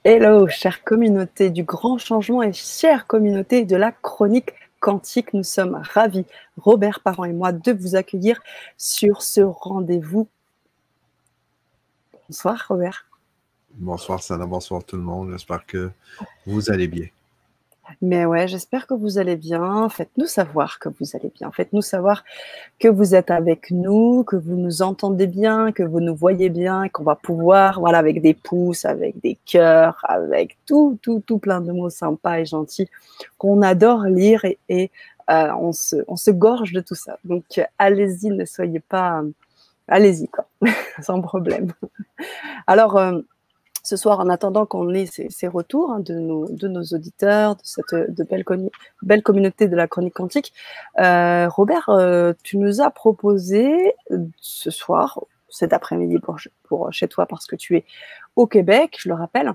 Hello, chère communauté du grand changement et chère communauté de la chronique quantique. Nous sommes ravis, Robert Parent et moi, de vous accueillir sur ce rendez-vous. Bonsoir, Robert. Bonsoir, Sana, bonsoir tout le monde. J'espère que vous allez bien. Mais ouais, j'espère que vous allez bien. Faites-nous savoir que vous allez bien. Faites-nous savoir que vous êtes avec nous, que vous nous entendez bien, que vous nous voyez bien, qu'on va pouvoir, voilà, avec des pouces, avec des cœurs, avec tout plein de mots sympas et gentils qu'on adore lire et on se gorge de tout ça. Donc, allez-y, ne soyez pas, allez-y, quoi, sans problème. Alors, ce soir, en attendant qu'on ait ces retours de nos auditeurs, de cette belle communauté de la chronique quantique, Robert, tu nous as proposé ce soir, cet après-midi pour chez toi, parce que tu es au Québec, je le rappelle,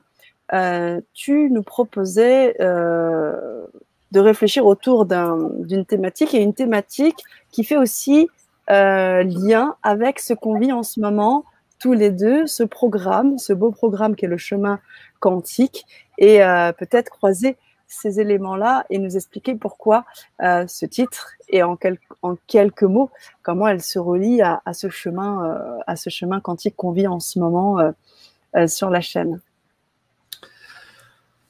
tu nous proposais de réfléchir autour d'une thématique, et une thématique qui fait aussi lien avec ce qu'on vit en ce moment tous les deux, ce programme, ce beau programme qui est le chemin quantique, et peut-être croiser ces éléments-là et nous expliquer pourquoi ce titre et en quelques mots, comment elle se relie à ce chemin quantique qu'on vit en ce moment sur la chaîne.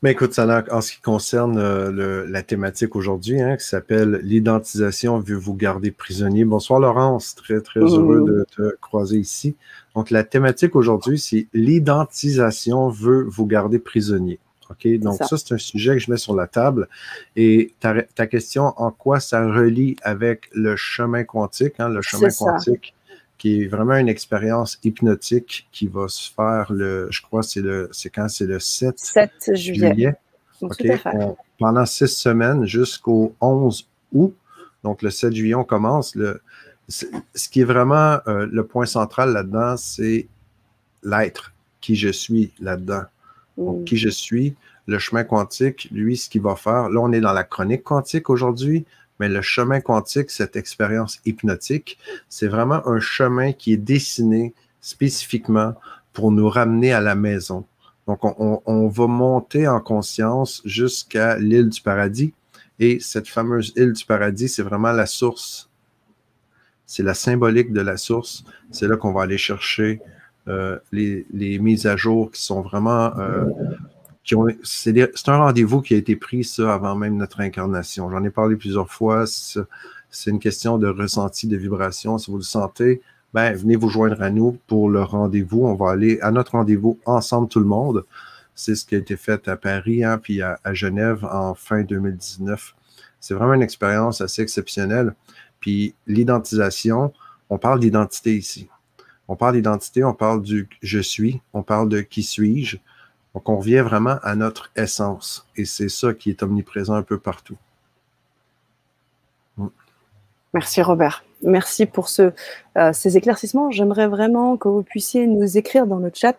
Mais écoute, Sana, en ce qui concerne la thématique aujourd'hui, qui s'appelle l'identitisation veut vous garder prisonnier. Bonsoir Laurence, très heureux de te croiser ici. Donc la thématique aujourd'hui, c'est l'identitisation veut vous garder prisonnier. OK? Donc ça, c'est un sujet que je mets sur la table. Et ta question, en quoi ça relie avec le chemin quantique, le chemin quantique, qui est vraiment une expérience hypnotique qui va se faire je crois, c'est le 7 juillet. Okay. Pendant 6 semaines jusqu'au 11 août. Donc, le 7 juillet, on commence. Ce qui est vraiment le point central là-dedans, c'est l'être, qui je suis là-dedans. Donc, qui je suis, le chemin quantique, lui, ce qu'il va faire. Là, on est dans la chronique quantique aujourd'hui. Mais le chemin quantique, cette expérience hypnotique, c'est vraiment un chemin qui est dessiné spécifiquement pour nous ramener à la maison. Donc, on va monter en conscience jusqu'à l'île du paradis. Et cette fameuse île du paradis, c'est vraiment la source. C'est la symbolique de la source. C'est là qu'on va aller chercher les mises à jour qui sont vraiment... c'est un rendez-vous qui a été pris, ça, avant même notre incarnation. J'en ai parlé plusieurs fois. C'est une question de ressenti, de vibration. Si vous le sentez, ben, venez vous joindre à nous pour le rendez-vous. On va aller à notre rendez-vous ensemble, tout le monde. C'est ce qui a été fait à Paris, puis à Genève en fin 2019. C'est vraiment une expérience assez exceptionnelle. Puis l'identitisation, on parle d'identité ici. On parle d'identité, on parle du « je suis », on parle de « qui suis-je ». Donc, on revient vraiment à notre essence. Et c'est ça qui est omniprésent un peu partout. Merci Robert. Merci pour ces éclaircissements. J'aimerais vraiment que vous puissiez nous écrire dans le chat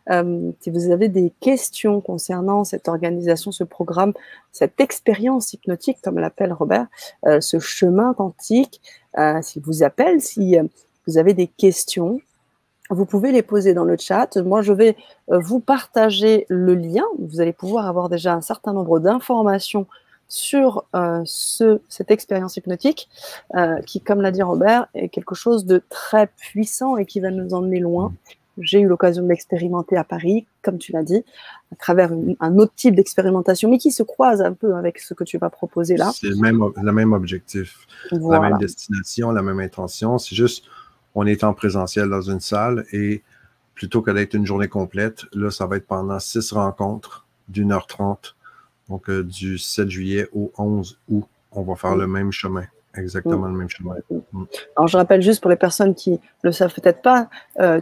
si vous avez des questions concernant cette organisation, ce programme, cette expérience hypnotique, comme l'appelle Robert, ce chemin quantique. S'il vous appelle, si vous avez des questions, vous pouvez les poser dans le chat. Moi, je vais vous partager le lien. Vous allez pouvoir avoir déjà un certain nombre d'informations sur cette expérience hypnotique qui, comme l'a dit Robert, est quelque chose de très puissant et qui va nous emmener loin. J'ai eu l'occasion de l'expérimenter à Paris, comme tu l'as dit, à travers un autre type d'expérimentation, mais qui se croise un peu avec ce que tu vas proposer là. C'est le même objectif, voilà. La même destination, la même intention. C'est juste... on est en présentiel dans une salle et plutôt que d'être une journée complète, là, ça va être pendant 6 rencontres d'1h30. Donc, du 7 juillet au 11 août, on va faire le même chemin. Exactement le même chemin. Alors, je rappelle juste pour les personnes qui ne le savent peut-être pas,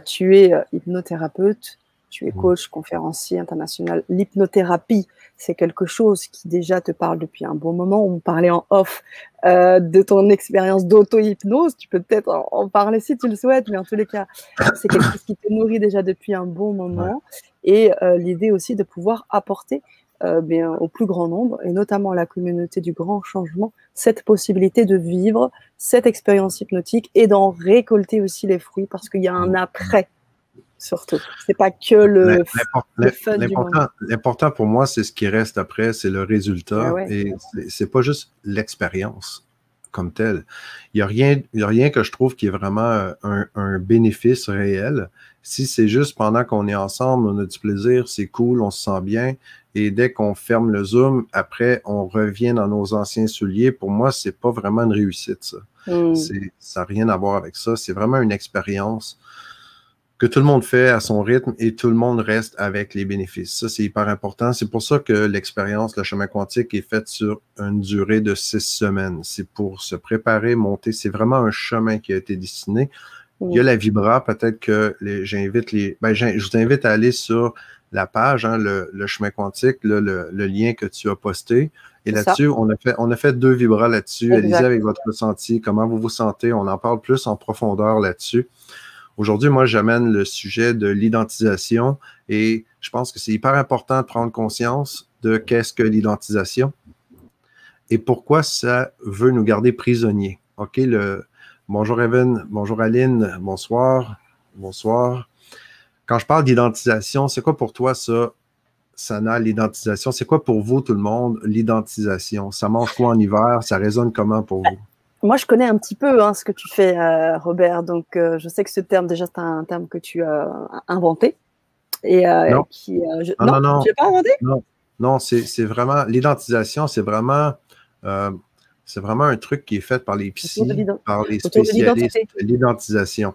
tu es hypnothérapeute, tu es coach, conférencier international. L'hypnothérapie, c'est quelque chose qui déjà te parle depuis un bon moment. On parlait en off de ton expérience d'auto-hypnose. Tu peux peut-être en parler si tu le souhaites, mais en tous les cas, c'est quelque chose qui te nourrit déjà depuis un bon moment. Et l'idée aussi de pouvoir apporter au plus grand nombre, et notamment à la communauté du grand changement, cette possibilité de vivre cette expérience hypnotique et d'en récolter aussi les fruits, parce qu'il y a un après. Surtout. C'est pas que le fun du moment. L'important pour moi, c'est ce qui reste après, c'est le résultat. Ouais. Et c'est pas juste l'expérience comme telle. Il y a rien que je trouve qui est vraiment un bénéfice réel. Si c'est juste pendant qu'on est ensemble, on a du plaisir, c'est cool, on se sent bien. Et dès qu'on ferme le Zoom, après, on revient dans nos anciens souliers. Pour moi, c'est pas vraiment une réussite, ça. Ça n'a rien à voir avec ça. C'est vraiment une expérience que tout le monde fait à son rythme et tout le monde reste avec les bénéfices. Ça, c'est hyper important. C'est pour ça que l'expérience, le chemin quantique, est faite sur une durée de 6 semaines. C'est pour se préparer, monter. C'est vraiment un chemin qui a été dessiné. Il y a la Vibra. Peut-être que je vous invite à aller sur la page, hein, le chemin quantique, le lien que tu as posté. Et là-dessus, on a fait 2 Vibras là-dessus. Allez-y avec votre ressenti, comment vous vous sentez. On en parle plus en profondeur là-dessus. Aujourd'hui, moi, j'amène le sujet de l'identisation et je pense que c'est hyper important de prendre conscience de qu'est-ce que l'identisation et pourquoi ça veut nous garder prisonniers. OK, bonjour Evan, bonjour Aline, bonsoir, bonsoir. Quand je parle d'identisation, c'est quoi pour toi ça, Sana, l'identisation? C'est quoi pour vous, tout le monde, l'identisation? Ça mange quoi en hiver? Ça résonne comment pour vous? Moi, je connais un petit peu ce que tu fais, Robert. Donc, je sais que ce terme, déjà, c'est un terme que tu as inventé. Et non. Non, tu l'as pas inventé? Non, c'est vraiment l'identisation, c'est vraiment un truc qui est fait par les psys, par les spécialistes de l'identisation.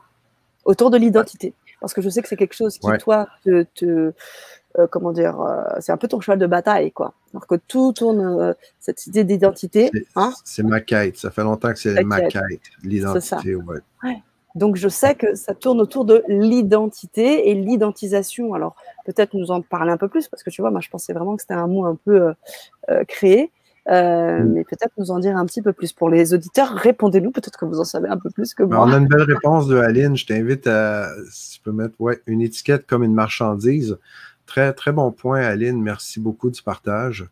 Autour de l'identité. Parce que je sais que c'est quelque chose qui, toi, comment dire, c'est un peu ton cheval de bataille, quoi. Alors que tout tourne, cette idée d'identité. C'est ma quête. Ça fait longtemps que c'est ma quête, l'identité. Ouais. Donc, je sais que ça tourne autour de l'identité et l'identisation. Alors, peut-être nous en parler un peu plus, parce que tu vois, moi, je pensais vraiment que c'était un mot un peu créé. Mais peut-être nous en dire un petit peu plus. Pour les auditeurs, répondez-nous. Peut-être que vous en savez un peu plus que moi. On a une belle réponse de Aline. Je t'invite à, si tu peux mettre une étiquette comme une marchandise. Très, très bon point, Aline. Merci beaucoup du partage.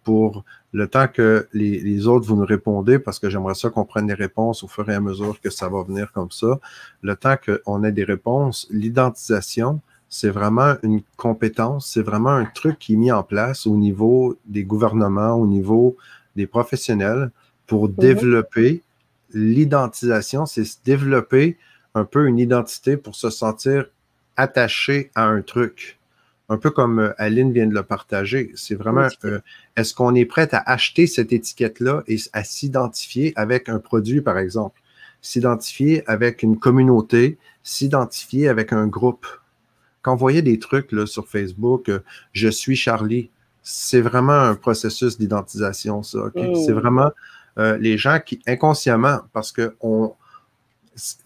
Pour le temps que les autres, vous nous répondez, parce que j'aimerais ça qu'on prenne les réponses au fur et à mesure que ça va venir comme ça. Le temps qu'on ait des réponses, l'identisation, c'est vraiment une compétence, c'est vraiment un truc qui est mis en place au niveau des gouvernements, au niveau des professionnels pour développer l'identisation, c'est se développer un peu une identité pour se sentir attaché à un truc. Un peu comme Aline vient de le partager. C'est vraiment, est-ce qu'on est prêt à acheter cette étiquette-là et à s'identifier avec un produit, par exemple? S'identifier avec une communauté, s'identifier avec un groupe. Quand vous voyez des trucs là, sur Facebook, je suis Charlie, c'est vraiment un processus d'identitisation, ça. Okay? C'est vraiment les gens qui, inconsciemment, parce que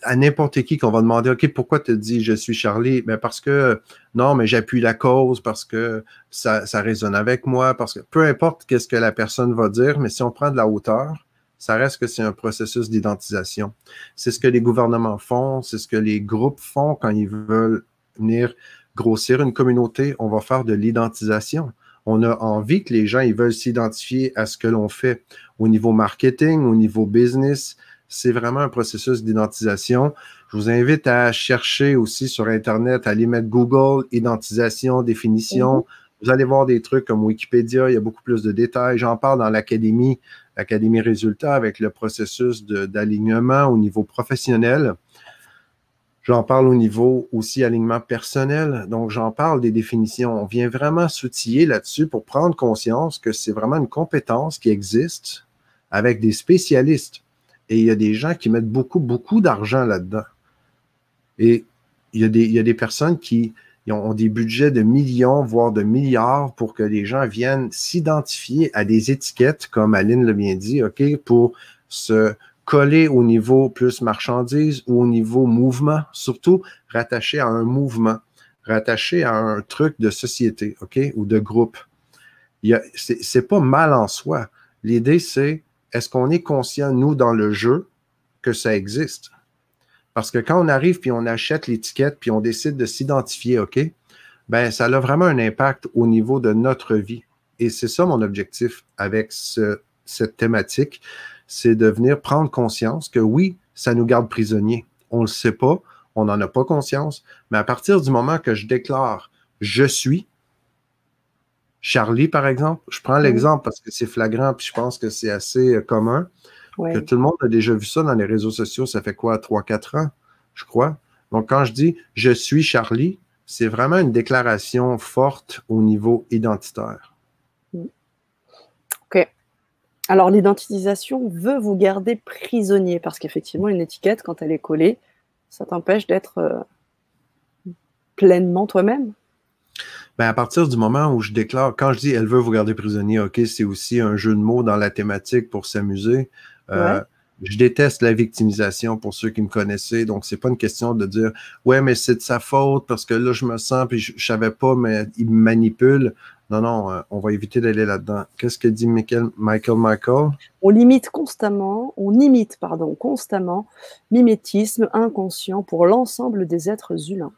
à n'importe qui qu'on va demander, OK, pourquoi tu dis je suis Charlie? Ben parce que, non, mais j'appuie la cause, parce que ça résonne avec moi, parce que peu importe qu'est-ce que la personne va dire, mais si on prend de la hauteur, ça reste que c'est un processus d'identitisation. C'est ce que les gouvernements font, c'est ce que les groupes font quand ils veulent venir grossir une communauté. On va faire de l'identisation. On a envie que les gens, ils veulent s'identifier à ce que l'on fait au niveau marketing, au niveau business. C'est vraiment un processus d'identitisation. Je vous invite à chercher aussi sur Internet, à aller mettre Google, identisation, définition. Vous allez voir des trucs comme Wikipédia, il y a beaucoup plus de détails. J'en parle dans l'Académie Résultats avec le processus d'alignement au niveau professionnel. J'en parle au niveau aussi alignement personnel. Donc, j'en parle des définitions. On vient vraiment s'outiller là-dessus pour prendre conscience que c'est vraiment une compétence qui existe avec des spécialistes. Et il y a des gens qui mettent beaucoup, beaucoup d'argent là-dedans. Et il y a des personnes qui ont des budgets de millions, voire de milliards pour que les gens viennent s'identifier à des étiquettes, comme Aline l'a bien dit, OK, pour se coller au niveau plus marchandise ou au niveau mouvement, surtout rattaché à un mouvement, rattaché à un truc de société, OK, ou de groupe. C'est pas mal en soi. L'idée, c'est est-ce qu'on est conscient, nous, dans le jeu, que ça existe? Parce que quand on arrive puis on achète l'étiquette puis on décide de s'identifier, OK, ben ça a vraiment un impact au niveau de notre vie. Et c'est ça mon objectif avec cette thématique, c'est de venir prendre conscience que oui, ça nous garde prisonniers. On le sait pas, On n'en a pas conscience. Mais à partir du moment que je déclare « je suis », Charlie, par exemple, je prends l'exemple parce que c'est flagrant, puis je pense que c'est assez commun, que tout le monde a déjà vu ça dans les réseaux sociaux. Ça fait quoi, 3-4 ans, je crois. Donc, quand je dis « je suis Charlie », c'est vraiment une déclaration forte au niveau identitaire. OK. Alors, l'identitisation veut vous garder prisonnier parce qu'effectivement, une étiquette, quand elle est collée, ça t'empêche d'être pleinement toi-même. Ben, à partir du moment où je déclare, quand je dis elle veut vous garder prisonnier, OK, c'est aussi un jeu de mots dans la thématique pour s'amuser. Je déteste la victimisation pour ceux qui me connaissaient. Donc, c'est pas une question de dire ouais, mais c'est de sa faute parce que là, je me sens puis je savais pas, mais il me manipule. Non, non, on va éviter d'aller là-dedans. Qu'est-ce que dit Michael? On imite constamment, mimétisme inconscient pour l'ensemble des êtres humains.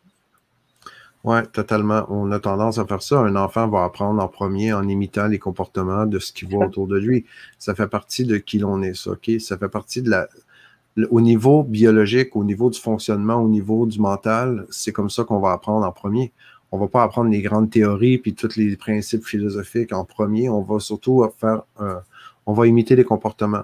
Oui, totalement. On a tendance à faire ça. Un enfant va apprendre en premier en imitant les comportements de ce qu'il voit autour de lui. Ça fait partie de qui l'on est, ça, OK? Ça fait partie de au niveau biologique, au niveau du fonctionnement, au niveau du mental, c'est comme ça qu'on va apprendre en premier. On va pas apprendre les grandes théories puis tous les principes philosophiques en premier. On va surtout on va imiter les comportements.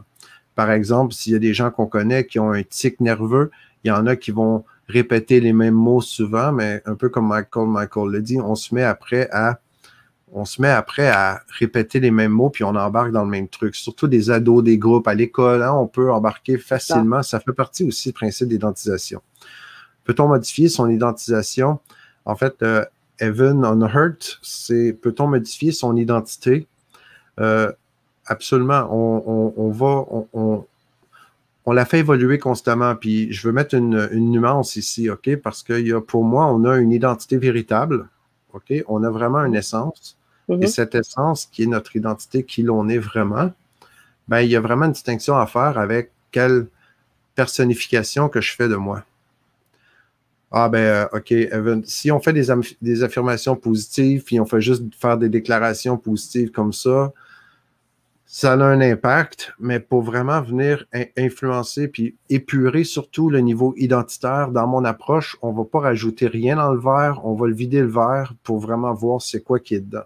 Par exemple, s'il y a des gens qu'on connaît qui ont un tic nerveux, il y en a qui vont répéter les mêmes mots souvent, mais un peu comme Michael le dit, on se met après à répéter les mêmes mots, puis on embarque dans le même truc. Surtout des ados, des groupes à l'école, hein, on peut embarquer facilement. Ça fait partie aussi du principe d'identitisation. Peut-on modifier son identisation? En fait, Evan on Hurt, c'est peut-on modifier son identité? Absolument. On la fait évoluer constamment. Puis je veux mettre une nuance ici, OK? Parce que pour moi, on a une identité véritable. OK? On a vraiment une essence. Et cette essence qui est notre identité, qui l'on est vraiment, ben, il y a vraiment une distinction à faire avec quelle personnification que je fais de moi. Ah ben, OK, Evan, si on fait des affirmations positives, puis on fait juste faire des déclarations positives comme ça a un impact, mais pour vraiment venir influencer puis épurer surtout le niveau identitaire dans mon approche, on ne va pas rajouter rien dans le verre, on va le vider le verre pour vraiment voir c'est quoi qui est dedans.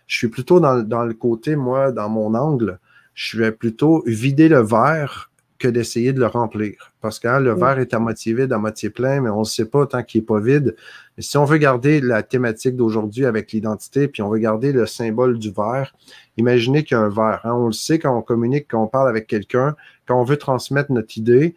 Je suis plutôt dans le côté, moi, dans mon angle, je vais plutôt vider le verre que d'essayer de le remplir. Parce que le verre est à moitié vide, à moitié plein, mais on ne sait pas tant qu'il n'est pas vide. Mais si on veut garder la thématique d'aujourd'hui avec l'identité, puis on veut garder le symbole du verre, imaginez qu'il y a un verre. Hein, on le sait quand on communique, quand on parle avec quelqu'un, quand on veut transmettre notre idée,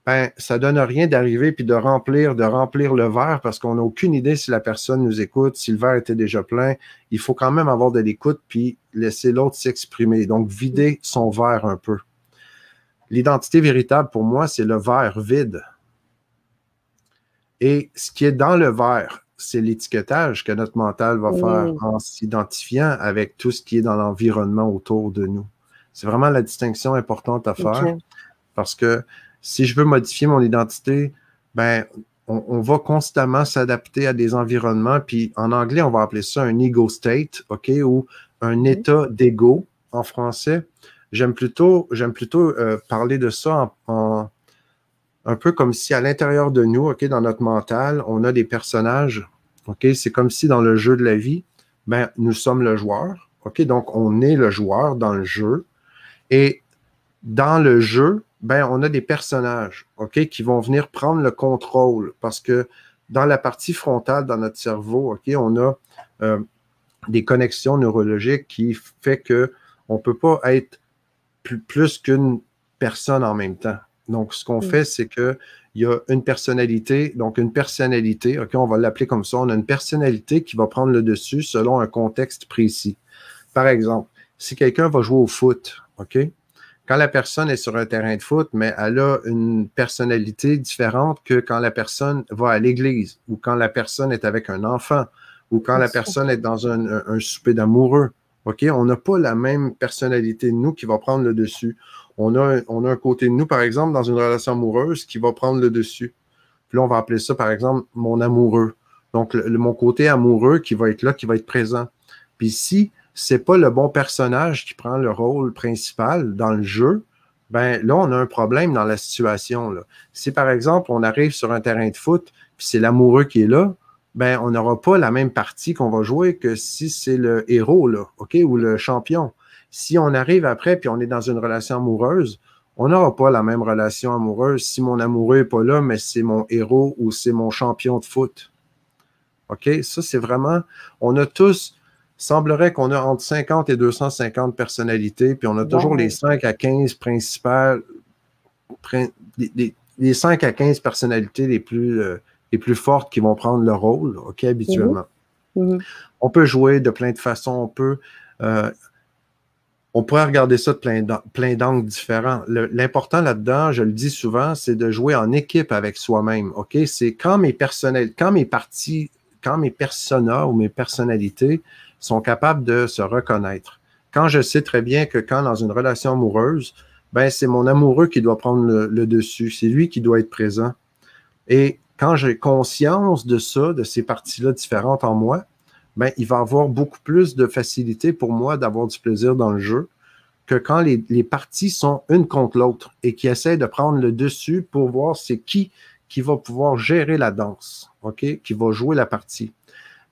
ben, ça donne rien d'arriver puis de remplir le verre parce qu'on n'a aucune idée si la personne nous écoute, si le verre était déjà plein. Il faut quand même avoir de l'écoute puis laisser l'autre s'exprimer. Donc, vider son verre un peu. L'identité véritable, pour moi, c'est le verre vide. Et ce qui est dans le verre, c'est l'étiquetage que notre mental va faire en s'identifiant avec tout ce qui est dans l'environnement autour de nous. C'est vraiment la distinction importante à faire parce que si je veux modifier mon identité, ben, on va constamment s'adapter à des environnements. Puis en anglais, on va appeler ça un ego state, OK, ou un état d'ego en français. J'aime plutôt parler de ça un peu comme si à l'intérieur de nous, OK, dans notre mental, on a des personnages. OK, c'est comme si dans le jeu de la vie, ben, nous sommes le joueur. OK, donc on est le joueur dans le jeu. Et dans le jeu, ben, on a des personnages, OK, qui vont venir prendre le contrôle parce que dans la partie frontale, dans notre cerveau, OK, on a des connexions neurologiques qui fait que on peut pas être plus qu'une personne en même temps. Donc, ce qu'on fait, c'est qu'il y a une personnalité, OK, on va l'appeler comme ça, on a une personnalité qui va prendre le dessus selon un contexte précis. Par exemple, si quelqu'un va jouer au foot, OK, quand la personne est sur un terrain de foot, mais elle a une personnalité différente que quand la personne va à l'église ou quand la personne est avec un enfant ou quand la personne est dans un souper d'amoureux. OK? On n'a pas la même personnalité de nous qui va prendre le dessus. On a un côté de nous, par exemple, dans une relation amoureuse qui va prendre le dessus. Puis là, on va appeler ça, par exemple, mon amoureux. Donc, mon côté amoureux qui va être là, qui va être présent. Puis si c'est pas le bon personnage qui prend le rôle principal dans le jeu, ben là, on a un problème dans la situation, là. Si, par exemple, on arrive sur un terrain de foot, puis c'est l'amoureux qui est là, ben on n'aura pas la même partie qu'on va jouer que si c'est le héros, là, OK, ou le champion. Si on arrive après, puis on est dans une relation amoureuse, on n'aura pas la même relation amoureuse si mon amoureux n'est pas là, mais c'est mon héros ou c'est mon champion de foot. OK? Ça, c'est vraiment, on a tous, semblerait qu'on a entre 50 et 250 personnalités, puis on a toujours les 5 à 15 principales, les 5 à 15 personnalités les plus fortes qui vont prendre le rôle, OK, habituellement. On peut jouer de plein de façons, on pourrait regarder ça de plein d'angles différents. L'important là-dedans, je le dis souvent, c'est de jouer en équipe avec soi-même, OK? C'est quand mes personas ou mes personnalités sont capables de se reconnaître. Quand je sais très bien que quand dans une relation amoureuse, ben c'est mon amoureux qui doit prendre le dessus, c'est lui qui doit être présent. Et quand j'ai conscience de ça, de ces parties-là différentes en moi, ben il va y avoir beaucoup plus de facilité pour moi d'avoir du plaisir dans le jeu que quand les parties sont une contre l'autre et qui essaient de prendre le dessus pour voir c'est qui va pouvoir gérer la danse, OK, qui va jouer la partie.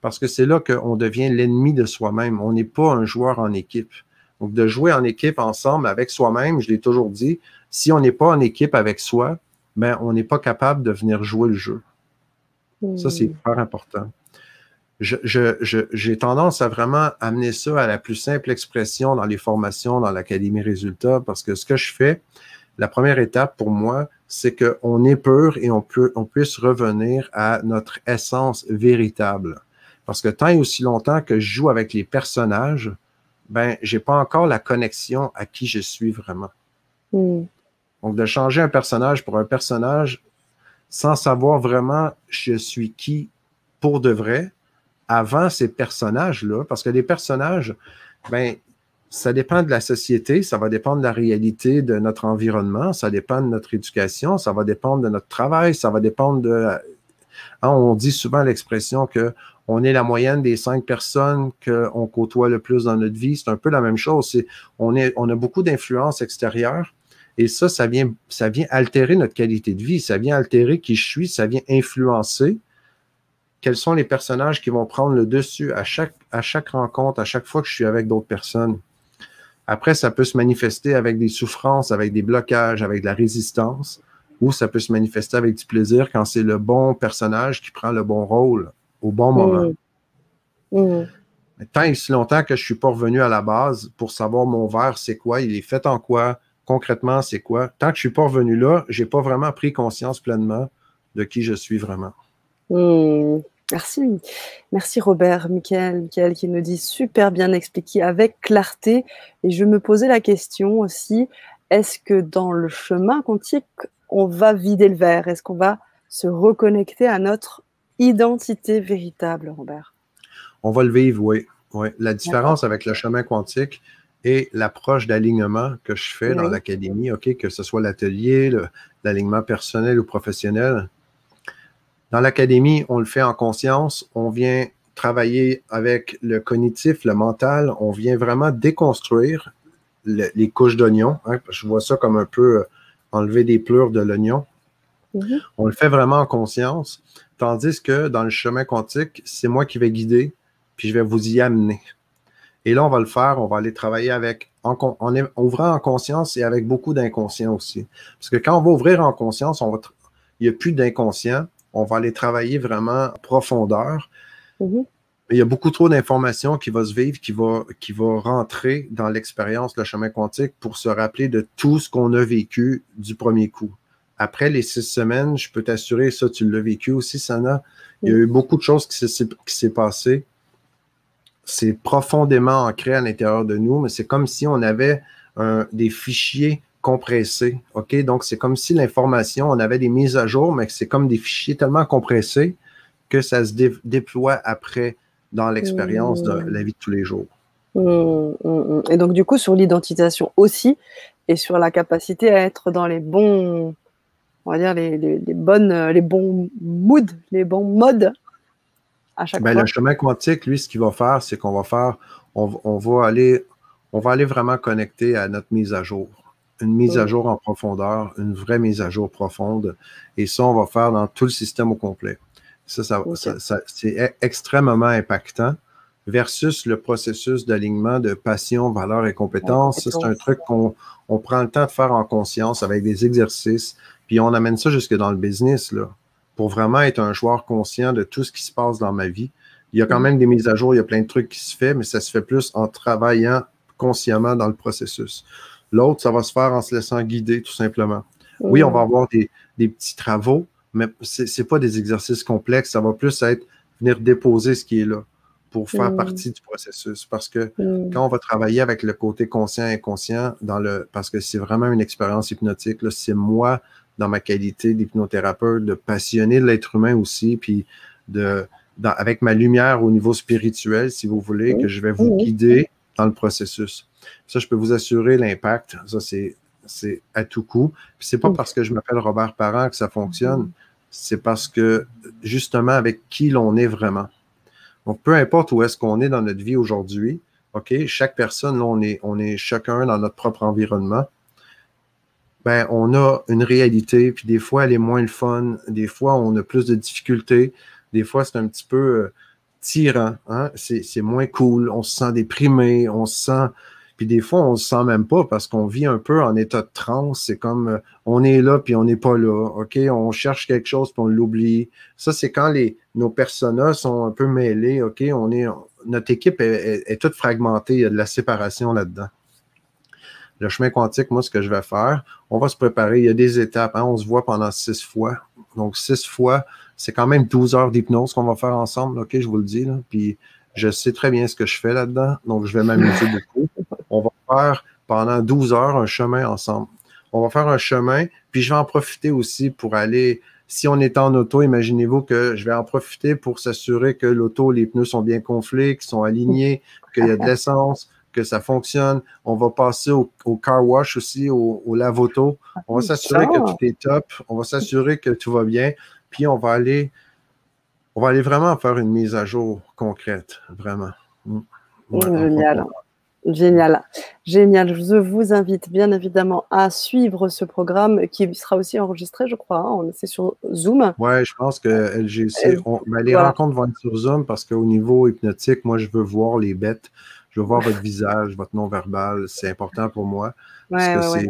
Parce que c'est là qu'on devient l'ennemi de soi-même. On n'est pas un joueur en équipe. Donc, de jouer en équipe ensemble avec soi-même, je l'ai toujours dit, si on n'est pas en équipe avec soi, ben, on n'est pas capable de venir jouer le jeu. Ça, c'est hyper important. J'ai tendance à vraiment amener ça à la plus simple expression dans les formations, dans l'Académie Résultats, parce que ce que je fais, la première étape pour moi, c'est qu'on épure et on puisse revenir à notre essence véritable. Parce que tant et aussi longtemps que je joue avec les personnages, ben, j'ai pas encore la connexion à qui je suis vraiment. Donc, de changer un personnage pour un personnage sans savoir vraiment je suis qui pour de vrai, avant ces personnages-là, parce que les personnages, ben, ça dépend de la société, ça va dépendre de la réalité de notre environnement, ça dépend de notre éducation, ça va dépendre de notre travail, ça va dépendre de... Hein, on dit souvent l'expression qu'on est la moyenne des 5 personnes qu'on côtoie le plus dans notre vie. C'est un peu la même chose. On a beaucoup d'influences extérieures et ça vient altérer notre qualité de vie, ça vient altérer qui je suis, ça vient influencer quels sont les personnages qui vont prendre le dessus à chaque rencontre, à chaque fois que je suis avec d'autres personnes. Après, ça peut se manifester avec des souffrances, avec des blocages, avec de la résistance, ou ça peut se manifester avec du plaisir quand c'est le bon personnage qui prend le bon rôle au bon moment. Mais tant et si longtemps que je ne suis pas revenu à la base pour savoir mon verre, c'est quoi, il est fait en quoi, concrètement, c'est quoi. Tant que je ne suis pas revenu là, je n'ai pas vraiment pris conscience pleinement de qui je suis vraiment. Merci. Merci Robert. Michael qui nous dit super bien expliqué avec clarté. Et je me posais la question aussi, est-ce que dans le chemin quantique, on va vider le verre? Est-ce qu'on va se reconnecter à notre identité véritable, Robert? On va le vivre, oui. La différence avec le chemin quantique et l'approche d'alignement que je fais dans l'académie, OK, que ce soit l'atelier, l'alignement personnel ou professionnel. Dans l'académie, on le fait en conscience, on vient travailler avec le cognitif, le mental, on vient vraiment déconstruire les couches d'oignon. Hein, je vois ça comme un peu enlever des pleurs de l'oignon. On le fait vraiment en conscience, tandis que dans le chemin quantique, c'est moi qui vais guider, puis je vais vous y amener. Et là, on va le faire, on va aller travailler en ouvrant en conscience et avec beaucoup d'inconscient aussi. Parce que quand on va ouvrir en conscience, il n'y a plus d'inconscient. On va aller travailler vraiment en profondeur. Il y a beaucoup trop d'informations qui vont se vivre, qui va rentrer dans l'expérience, le chemin quantique, pour se rappeler de tout ce qu'on a vécu du premier coup. Après les 6 semaines, je peux t'assurer, ça, tu l'as vécu aussi, Sana. Il y a eu beaucoup de choses qui s'est passé. C'est profondément ancré à l'intérieur de nous, mais c'est comme si on avait des fichiers compressé, OK? Donc, c'est comme si l'information, on avait des mises à jour, mais c'est comme des fichiers tellement compressés que ça se déploie après dans l'expérience de la vie de tous les jours. Et donc, du coup, sur l'identification aussi, et sur la capacité à être dans les bons, on va dire, les bons moods, les bons modes à chaque fois. Le chemin quantique, lui, ce qu'il va faire, c'est qu'on va aller vraiment connecter à notre mise à jour. une mise à jour en profondeur, une vraie mise à jour profonde. Et ça, on va faire dans tout le système au complet. C'est extrêmement impactant versus le processus d'alignement de passion, valeur et compétences. Ça, c'est un truc qu'on prend le temps de faire en conscience avec des exercices. Puis on amène ça jusque dans le business, là, pour vraiment être un joueur conscient de tout ce qui se passe dans ma vie. Il y a quand même des mises à jour, il y a plein de trucs qui se font, mais ça se fait plus en travaillant consciemment dans le processus. L'autre, ça va se faire en se laissant guider, tout simplement. Oui, on va avoir des petits travaux, mais c'est pas des exercices complexes. Ça va plus être venir déposer ce qui est là pour faire partie du processus. Parce que quand on va travailler avec le côté conscient et inconscient, parce que c'est vraiment une expérience hypnotique, c'est moi, dans ma qualité d'hypnothérapeute, de passionné de l'être humain aussi, puis avec ma lumière au niveau spirituel, si vous voulez, que je vais vous guider dans le processus. Ça, je peux vous assurer l'impact. Ça, c'est à tout coup. Puis c'est pas parce que je m'appelle Robert Parent que ça fonctionne. C'est parce que, justement, avec qui l'on est vraiment. Donc, peu importe où est-ce qu'on est dans notre vie aujourd'hui, OK, chaque personne, là, on est chacun dans notre propre environnement. Ben, on a une réalité, puis des fois, elle est moins le fun. Des fois, on a plus de difficultés. Des fois, c'est un petit peu tirant. Hein? C'est moins cool. On se sent déprimé. On se sent... Puis des fois, on ne se sent même pas parce qu'on vit un peu en état de transe. C'est comme on est là puis on n'est pas là. OK? On cherche quelque chose puis on l'oublie. Ça, c'est quand nos personas sont un peu mêlés. OK? Notre équipe est toute fragmentée. Il y a de la séparation là-dedans. Le chemin quantique, moi, ce que je vais faire, on va se préparer. Il y a des étapes. Hein? On se voit pendant 6 fois. Donc, 6 fois, c'est quand même 12 heures d'hypnose qu'on va faire ensemble. OK? Je vous le dis. Là. Puis, je sais très bien ce que je fais là-dedans. Donc, je vais m'amuser beaucoup. On va faire pendant 12 heures un chemin ensemble. On va faire un chemin, puis je vais en profiter aussi pour aller, si on est en auto, imaginez-vous que je vais en profiter pour s'assurer que l'auto, les pneus sont bien gonflés, qu'ils sont alignés, qu'il y a de l'essence, que ça fonctionne. On va passer au car wash aussi, au lave-auto. On va s'assurer que tout est top. On va s'assurer que tout va bien. Puis on va aller vraiment faire une mise à jour concrète, vraiment. Génial. Génial, génial. Je vous invite bien évidemment à suivre ce programme qui sera aussi enregistré, je crois. Hein. C'est sur Zoom. Oui, je pense que LGC, les rencontres vont être sur Zoom parce qu'au niveau hypnotique, moi, je veux voir les bêtes. Je veux voir votre visage, votre non-verbal. C'est important pour moi. Parce que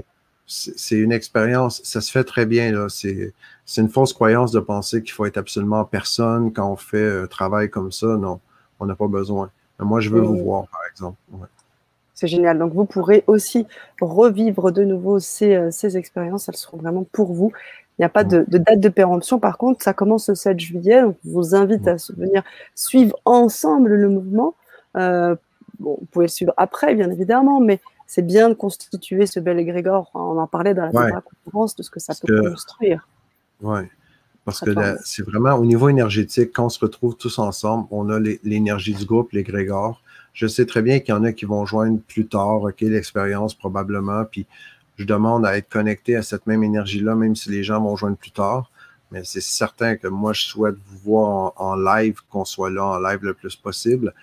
c'est une expérience. Ça se fait très bien, là. C'est une fausse croyance de penser qu'il faut être absolument personne quand on fait un travail comme ça. Non, on n'a pas besoin. Mais moi, je veux vous voir, par exemple. Ouais. C'est génial. Donc, vous pourrez aussi revivre de nouveau ces expériences. Elles seront vraiment pour vous. Il n'y a pas de date de péremption. Par contre, ça commence le 7 juillet. Donc, je vous invite à venir suivre ensemble le mouvement. Bon, vous pouvez le suivre après, bien évidemment, mais c'est bien de constituer ce bel égrégore. On en parlait dans la conférence de ce que ça peut construire. Oui, parce que c'est vraiment au niveau énergétique, quand on se retrouve tous ensemble, on a l'énergie du groupe, l'égrégore. Je sais très bien qu'il y en a qui vont joindre plus tard, OK, l'expérience probablement, puis je demande à être connecté à cette même énergie-là, même si les gens vont joindre plus tard. Mais c'est certain que moi, je souhaite vous voir en live, qu'on soit là en live le plus possible.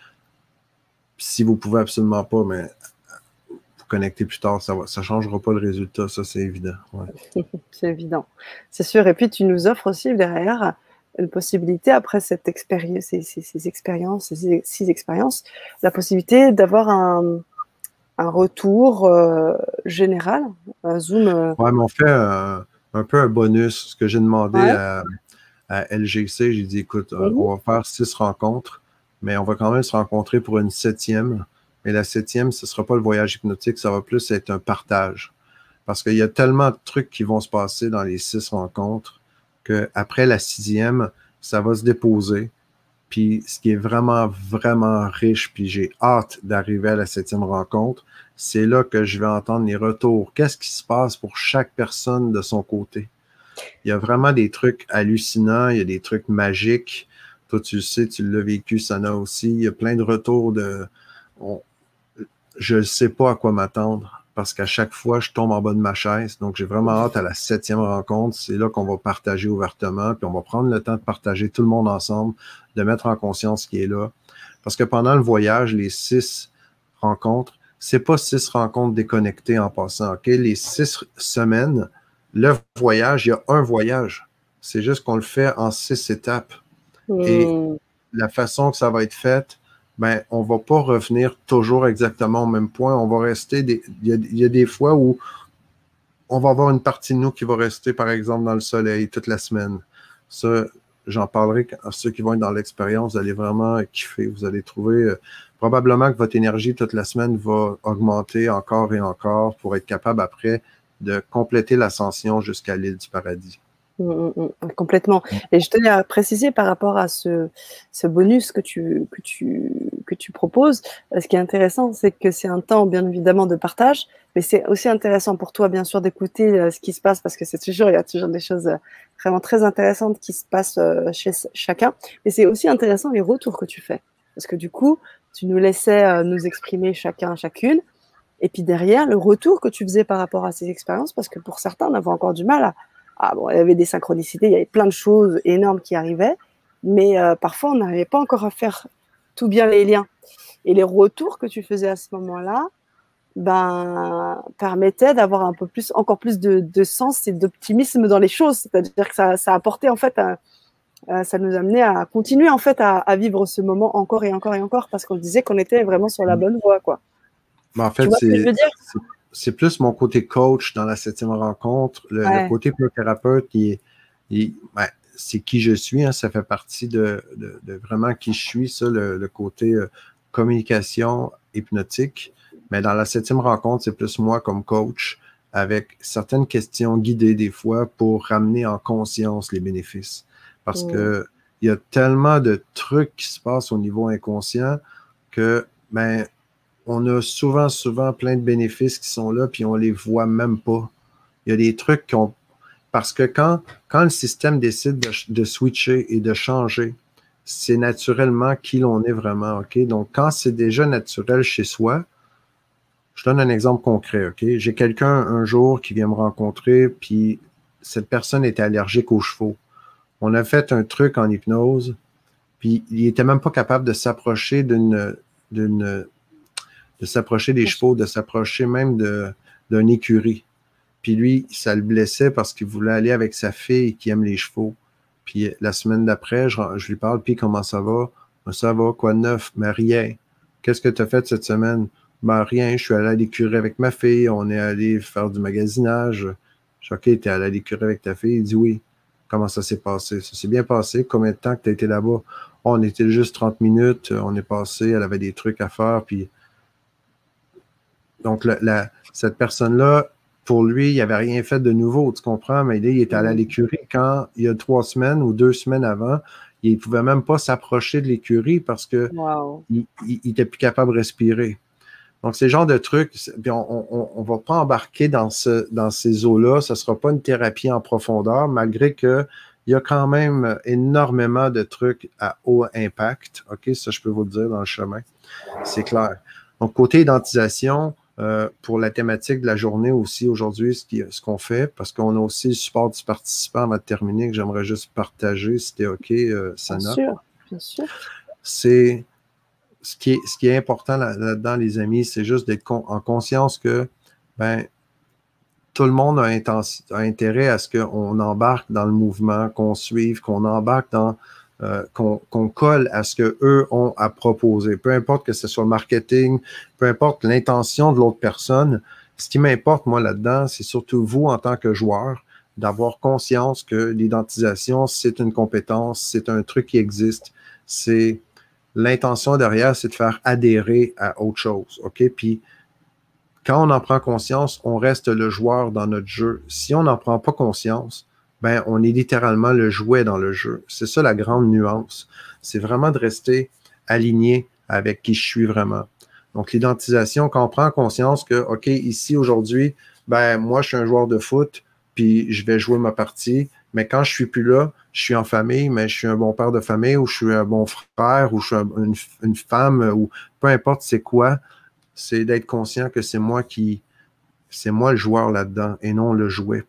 Si vous pouvez absolument pas, mais vous connecter plus tard, ça ne changera pas le résultat, ça c'est évident. Ouais. C'est évident, c'est sûr. Et puis tu nous offres aussi derrière une possibilité, après cette expérience, ces 6 expériences, la possibilité d'avoir un retour général, un Zoom. Oui, mais on fait un peu un bonus. Ce que j'ai demandé à LGC, j'ai dit, écoute, on va faire 6 rencontres, mais on va quand même se rencontrer pour une 7e. Mais la 7e, ce ne sera pas le voyage hypnotique, ça va plus être un partage. Parce qu'il y a tellement de trucs qui vont se passer dans les 6 rencontres qu'après la 6e, ça va se déposer. Puis ce qui est vraiment, vraiment riche, puis j'ai hâte d'arriver à la 7e rencontre, c'est là que je vais entendre les retours. Qu'est-ce qui se passe pour chaque personne de son côté? Il y a vraiment des trucs hallucinants, il y a des trucs magiques. Toi, tu le sais, tu l'as vécu, Sana aussi. Il y a plein de retours je ne sais pas à quoi m'attendre parce qu'à chaque fois, je tombe en bas de ma chaise. Donc, j'ai vraiment hâte à la 7e rencontre. C'est là qu'on va partager ouvertement, puis on va prendre le temps de partager tout le monde ensemble, de mettre en conscience ce qui est là. Parce que pendant le voyage, les 6 rencontres, c'est pas 6 rencontres déconnectées en passant, OK? Les 6 semaines, le voyage, il y a un voyage. C'est juste qu'on le fait en 6 étapes. Et la façon que ça va être fait, ben, on va pas revenir toujours exactement au même point. On va rester il y a des fois où on va avoir une partie de nous qui va rester, par exemple, dans le soleil toute la semaine. Ça, j'en parlerai à ceux qui vont être dans l'expérience. Vous allez vraiment kiffer. Vous allez trouver probablement que votre énergie toute la semaine va augmenter encore et encore pour être capable après de compléter l'ascension jusqu'à l'île du paradis. Complètement. Et je tenais à préciser par rapport à ce bonus que tu proposes. Ce qui est intéressant, c'est que c'est un temps, bien évidemment, de partage, mais c'est aussi intéressant pour toi, bien sûr, d'écouter ce qui se passe, parce que il y a toujours des choses vraiment très intéressantes qui se passent chez chacun. Mais c'est aussi intéressant les retours que tu fais, parce que du coup, tu nous laissais nous exprimer chacune, et puis derrière, le retour que tu faisais par rapport à ces expériences, parce que pour certains, on avait encore du mal il y avait des synchronicités, il y avait plein de choses énormes qui arrivaient, mais parfois on n'arrivait pas encore à faire tout bien les liens. Et les retours que tu faisais à ce moment-là, permettaient d'avoir encore plus de sens et d'optimisme dans les choses. C'est-à-dire que ça apportait en fait, ça nous amenait à continuer en fait à vivre ce moment encore et encore et encore, parce qu'on disait qu'on était vraiment sur la bonne voie, quoi. Mais en fait, tu vois ce que je veux dire? C'est plus mon côté coach dans la 7e rencontre. Le côté thérapeute, c'est qui je suis. Hein, ça fait partie de vraiment qui je suis, ça, le côté communication hypnotique. Mais dans la 7e rencontre, c'est plus moi comme coach avec certaines questions guidées des fois pour ramener en conscience les bénéfices. Parce que il y a tellement de trucs qui se passent au niveau inconscient que, on a souvent plein de bénéfices qui sont là, puis on les voit même pas. Il y a des trucs parce que quand le système décide de switcher et de changer, c'est naturellement qui l'on est vraiment, OK? Donc, quand c'est déjà naturel chez soi, je donne un exemple concret, OK? J'ai quelqu'un un jour qui vient me rencontrer, puis cette personne était allergique aux chevaux. On a fait un truc en hypnose, puis il était même pas capable de s'approcher de s'approcher des chevaux, de s'approcher même d'un écurie. Puis lui, ça le blessait parce qu'il voulait aller avec sa fille qui aime les chevaux. Puis la semaine d'après, je lui parle, puis comment ça va? Ça va, quoi de neuf? Mais rien. Qu'est-ce que tu as fait cette semaine? Rien, je suis allé à l'écurie avec ma fille, on est allé faire du magasinage. Je dis, OK, t'es allé à l'écurie avec ta fille? Il dit oui. Comment ça s'est passé? Ça s'est bien passé. Combien de temps que tu as été là-bas? On était juste 30 minutes, on est passé, elle avait des trucs à faire, puis donc, cette personne-là, pour lui, il n'avait rien fait de nouveau, tu comprends? Mais il était allé à l'écurie quand, il y a 3 semaines ou 2 semaines avant, il ne pouvait même pas s'approcher de l'écurie parce qu'il n'était plus capable de respirer. Donc, c'est le genre de trucs, puis on ne va pas embarquer dans ces eaux-là. Ce ne sera pas une thérapie en profondeur, malgré qu'il y a quand même énormément de trucs à haut impact. OK, ça, je peux vous le dire dans le chemin. C'est clair. Donc, côté identisation, pour la thématique de la journée aussi aujourd'hui, ce qu'on fait, parce qu'on a aussi le support du participant avant de terminer, que j'aimerais juste partager, si c'était OK, Sana. Bien sûr. C'est ce qui est important là-dedans, les amis, c'est juste d'être en conscience que tout le monde a intérêt à ce qu'on embarque dans le mouvement, qu'on suive, qu'on embarque dans qu'on colle à ce qu'eux ont à proposer. Peu importe que ce soit marketing, peu importe l'intention de l'autre personne, ce qui m'importe, moi, là-dedans, c'est surtout vous, en tant que joueur, d'avoir conscience que l'identisation, c'est une compétence, c'est un truc qui existe. C'est l'intention derrière, c'est de faire adhérer à autre chose. OK? Puis, quand on en prend conscience, on reste le joueur dans notre jeu. Si on n'en prend pas conscience, on est littéralement le jouet dans le jeu. C'est ça la grande nuance. C'est vraiment de rester aligné avec qui je suis vraiment. Donc, l'identisation, quand on prend conscience que, OK, ici, aujourd'hui, moi, je suis un joueur de foot, puis je vais jouer ma partie, mais quand je suis plus là, je suis en famille, mais je suis un bon père de famille, ou je suis un bon frère, ou je suis une femme, ou peu importe c'est quoi, c'est d'être conscient que c'est moi le joueur là-dedans, et non le jouet.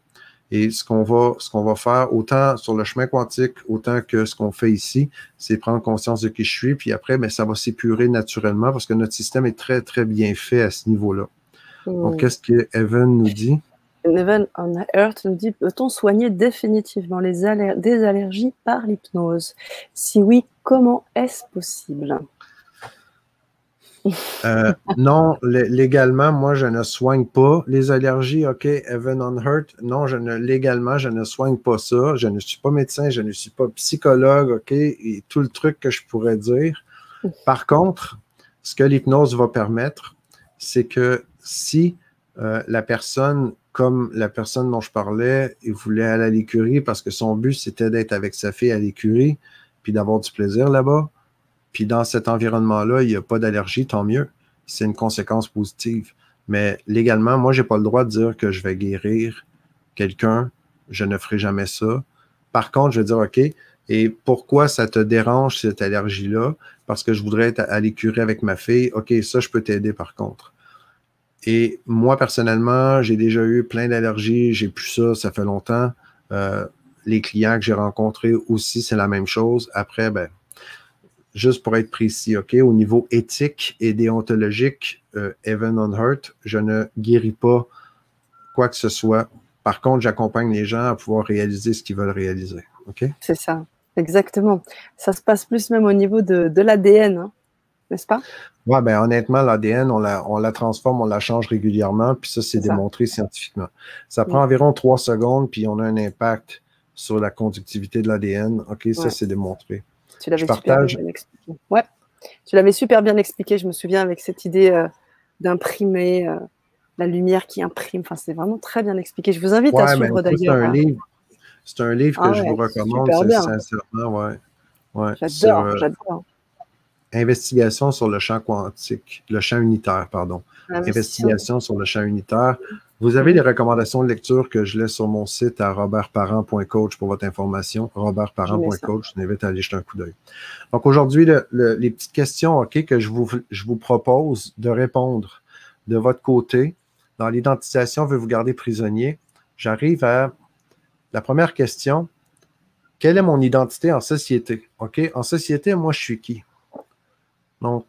Et ce qu'on va faire, autant sur le chemin quantique, autant que ce qu'on fait ici, c'est prendre conscience de qui je suis, puis après, ben, ça va s'épurer naturellement parce que notre système est très, très bien fait à ce niveau-là. Donc, qu'est-ce que Evan nous dit? Evan on Earth nous dit, peut-on soigner définitivement des allergies par l'hypnose? Si oui, comment est-ce possible? Non, légalement, moi, je ne soigne pas les allergies. OK, Evan on Hurt. Non, légalement, je ne soigne pas ça. Je ne suis pas médecin, je ne suis pas psychologue, OK, et tout le truc que je pourrais dire. Par contre, ce que l'hypnose va permettre, c'est que si la personne, comme la personne dont je parlais, il voulait aller à l'écurie parce que son but, c'était d'être avec sa fille à l'écurie, puis d'avoir du plaisir là-bas, puis dans cet environnement-là, il n'y a pas d'allergie, tant mieux. C'est une conséquence positive. Mais légalement, moi, je n'ai pas le droit de dire que je vais guérir quelqu'un. Je ne ferai jamais ça. Par contre, je vais dire, OK, et pourquoi ça te dérange cette allergie-là? Parce que je voudrais être à l'écurie avec ma fille. OK, ça, je peux t'aider par contre. Et moi, personnellement, j'ai déjà eu plein d'allergies. J'ai plus ça, ça fait longtemps. Les clients que j'ai rencontrés aussi, c'est la même chose. Après, ben, juste pour être précis, OK, au niveau éthique et déontologique, Evan on Hurt, je ne guéris pas quoi que ce soit. Par contre, j'accompagne les gens à pouvoir réaliser ce qu'ils veulent réaliser. OK? C'est ça, exactement. Ça se passe plus même au niveau de l'ADN, hein, n'est-ce pas? Ouais, ben honnêtement, l'ADN, on la transforme, on la change régulièrement, puis ça, c'est C'est ça. démontré scientifiquement. Ça prend environ 3 secondes, puis on a un impact sur la conductivité de l'ADN. OK, ça, Ouais. c'est démontré. Tu l'avais super bien expliqué. Ouais, tu l'avais super bien expliqué. Je me souviens avec cette idée d'imprimer la lumière qui imprime. Enfin, c'est vraiment très bien expliqué. Je vous invite à suivre d'ailleurs. C'est un livre que je vous recommande, sincèrement. Ouais. Ouais. J'adore, j'adore. Investigation sur le champ quantique, le champ unitaire, pardon. Investigation sur le champ unitaire. Vous avez les recommandations de lecture que je laisse sur mon site à robertparent.coach pour votre information. robertparent.coach, je vous invite à aller jeter un coup d'œil. Donc aujourd'hui, les petites questions que je vous propose de répondre de votre côté. Dans l'identification, veut vous garder prisonnier. J'arrive à la première question. Quelle est mon identité en société? OK? En société, moi, je suis qui? Donc,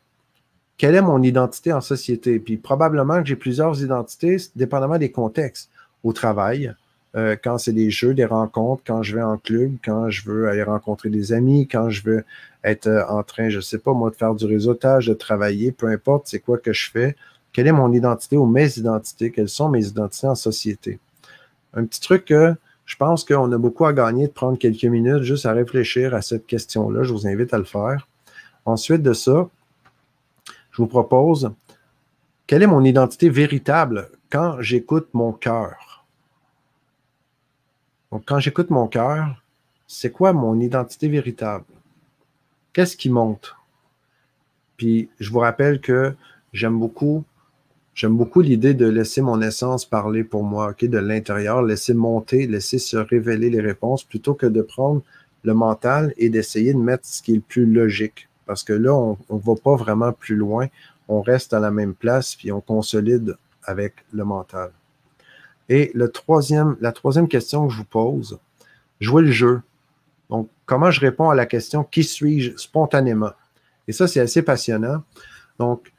quelle est mon identité en société? Puis probablement que j'ai plusieurs identités, dépendamment des contextes. Au travail, quand c'est des jeux, des rencontres, quand je vais en club, quand je veux aller rencontrer des amis, quand je veux être en train, je ne sais pas, moi, de faire du réseautage, de travailler, peu importe c'est quoi que je fais. Quelle est mon identité ou mes identités? Quelles sont mes identités en société? Un petit truc que je pense qu'on a beaucoup à gagner de prendre quelques minutes juste à réfléchir à cette question-là. Je vous invite à le faire. Ensuite de ça, je vous propose, quelle est mon identité véritable quand j'écoute mon cœur? Donc, quand j'écoute mon cœur, c'est quoi mon identité véritable? Qu'est-ce qui monte? Puis, je vous rappelle que j'aime beaucoup l'idée de laisser mon essence parler pour moi, de l'intérieur, laisser monter, laisser se révéler les réponses, plutôt que de prendre le mental et d'essayer de mettre ce qui est le plus logique. Parce que là, on ne va pas vraiment plus loin. On reste à la même place, puis on consolide avec le mental. Et la troisième question que je vous pose, jouer le jeu. Donc, comment je réponds à la question « Qui suis-je » spontanément? Et ça, c'est assez passionnant. Donc,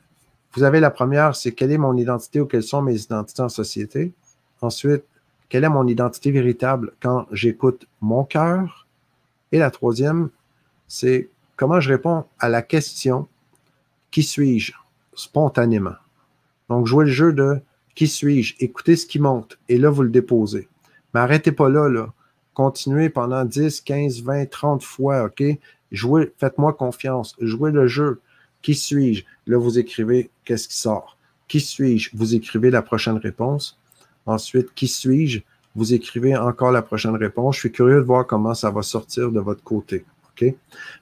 vous avez la première, c'est quelle est mon identité ou quelles sont mes identités en société. Ensuite, quelle est mon identité véritable quand j'écoute mon cœur. Et la troisième, c'est comment je réponds à la question « Qui suis-je » spontanément. Donc, jouez le jeu de « Qui suis-je » écoutez ce qui monte et là, vous le déposez. Mais arrêtez pas là. Continuez pendant 10, 15, 20, 30 fois, OK? Jouez, faites-moi confiance. Jouez le jeu. Qui suis-je? Là, vous écrivez qu'est-ce qui sort. Qui suis-je? Vous écrivez la prochaine réponse. Ensuite, qui suis-je? Vous écrivez encore la prochaine réponse. Je suis curieux de voir comment ça va sortir de votre côté. OK?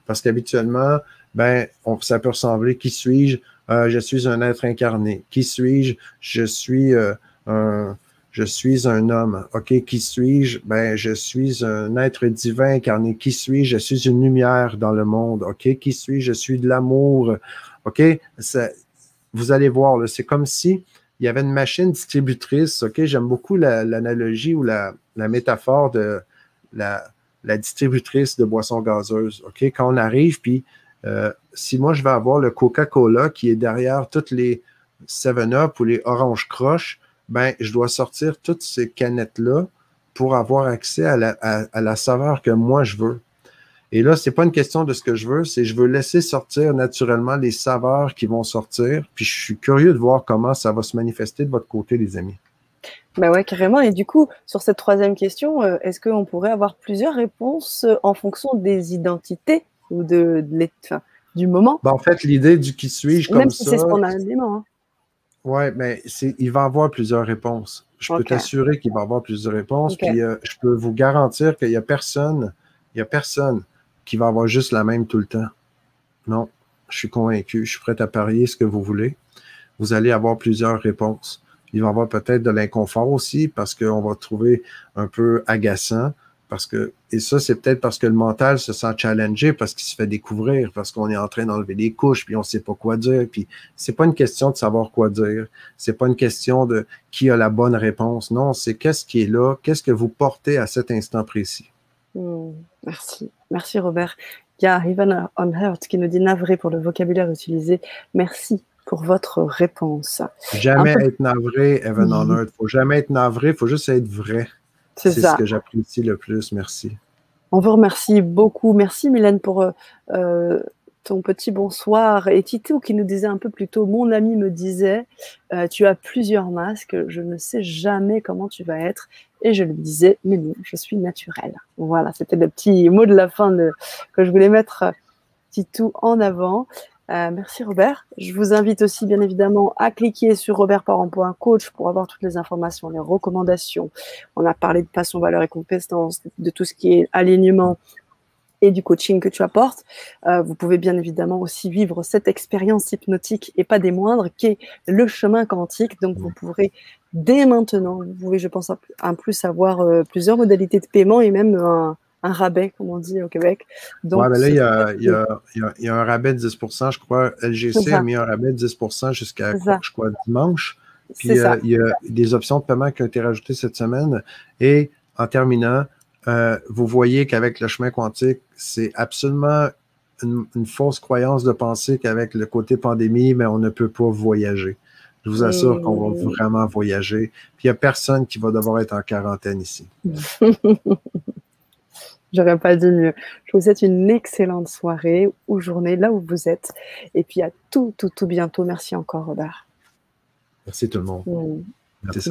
Parce qu'habituellement, ça peut ressembler. Qui suis-je? Je suis un être incarné. Qui suis-je? Je suis un homme. OK? Qui suis-je? Je suis un être divin incarné. Qui suis-je? Je suis une lumière dans le monde. OK? Qui suis-je? Je suis de l'amour. OK? Vous allez voir, c'est comme si il y avait une machine distributrice. OK? J'aime beaucoup l'analogie ou la métaphore de la distributrice de boissons gazeuses. OK? Quand on arrive, puis si moi, je vais avoir le Coca-Cola qui est derrière toutes les 7-Up ou les Orange Crush, ben, je dois sortir toutes ces canettes-là pour avoir accès à la saveur que moi, je veux. Et là, c'est pas une question de ce que je veux, c'est je veux laisser sortir naturellement les saveurs qui vont sortir. Puis je suis curieux de voir comment ça va se manifester de votre côté, les amis. Ben ouais, carrément. Et du coup, sur cette troisième question, est-ce qu'on pourrait avoir plusieurs réponses en fonction des identités ou du moment? Ben, en fait, l'idée du qui suis-je Même comme si ça, c'est spontanément. Hein. ouais, mais il va avoir plusieurs réponses. Je peux t'assurer qu'il va avoir plusieurs réponses. Puis je peux vous garantir qu'il n'y a personne qui va avoir juste la même tout le temps. Non, je suis convaincu. Je suis prêt à parier ce que vous voulez. Vous allez avoir plusieurs réponses. Il va y avoir peut-être de l'inconfort aussi parce qu'on va trouver un peu agaçant. Et ça, c'est peut-être parce que le mental se sent challengé, parce qu'il se fait découvrir, parce qu'on est en train d'enlever des couches, puis on ne sait pas quoi dire. Puis c'est pas une question de savoir quoi dire. C'est pas une question de qui a la bonne réponse. Non, c'est qu'est-ce qui est là, qu'est-ce que vous portez à cet instant précis. Merci. Merci, Robert. Il y a Heaven on Earth qui nous dit navré pour le vocabulaire utilisé. Merci pour votre réponse. Jamais être navré, Heaven on Earth. Faut jamais être navré, faut juste être vrai. C'est ce que j'apprécie le plus. Merci. On vous remercie beaucoup. Merci, Mylène, pour ton petit bonsoir. Et Titou qui nous disait un peu plus tôt, mon ami me disait, tu as plusieurs masques, je ne sais jamais comment tu vas être. Et je lui disais, mais non, je suis naturelle. Voilà, c'était le petit mot de la fin que je voulais mettre Titou en avant. Merci Robert. Je vous invite aussi bien évidemment à cliquer sur robertparent.coach pour avoir toutes les informations, les recommandations. On a parlé de passion, valeur et compétences, de tout ce qui est alignement et du coaching que tu apportes. Vous pouvez bien évidemment aussi vivre cette expérience hypnotique et pas des moindres qui est le chemin quantique. Donc vous pourrez dès maintenant, vous pouvez je pense en plus avoir plusieurs modalités de paiement et même un rabais, comme on dit au Québec. Donc, ouais, ben là, il y a un rabais de 10%, je crois. LGC a mis un rabais de 10% jusqu'à, je crois, dimanche. Puis, il y a des options de paiement qui ont été rajoutées cette semaine. Et en terminant, vous voyez qu'avec le chemin quantique, c'est absolument une fausse croyance de penser qu'avec le côté pandémie, mais on ne peut pas voyager. Je vous assure qu'on va vraiment voyager. Puis, il n'y a personne qui va devoir être en quarantaine ici. J'aurais pas dit mieux. Je vous souhaite une excellente soirée ou journée là où vous êtes. Et puis à tout bientôt. Merci encore, Robert. Merci tout le monde. Merci ça.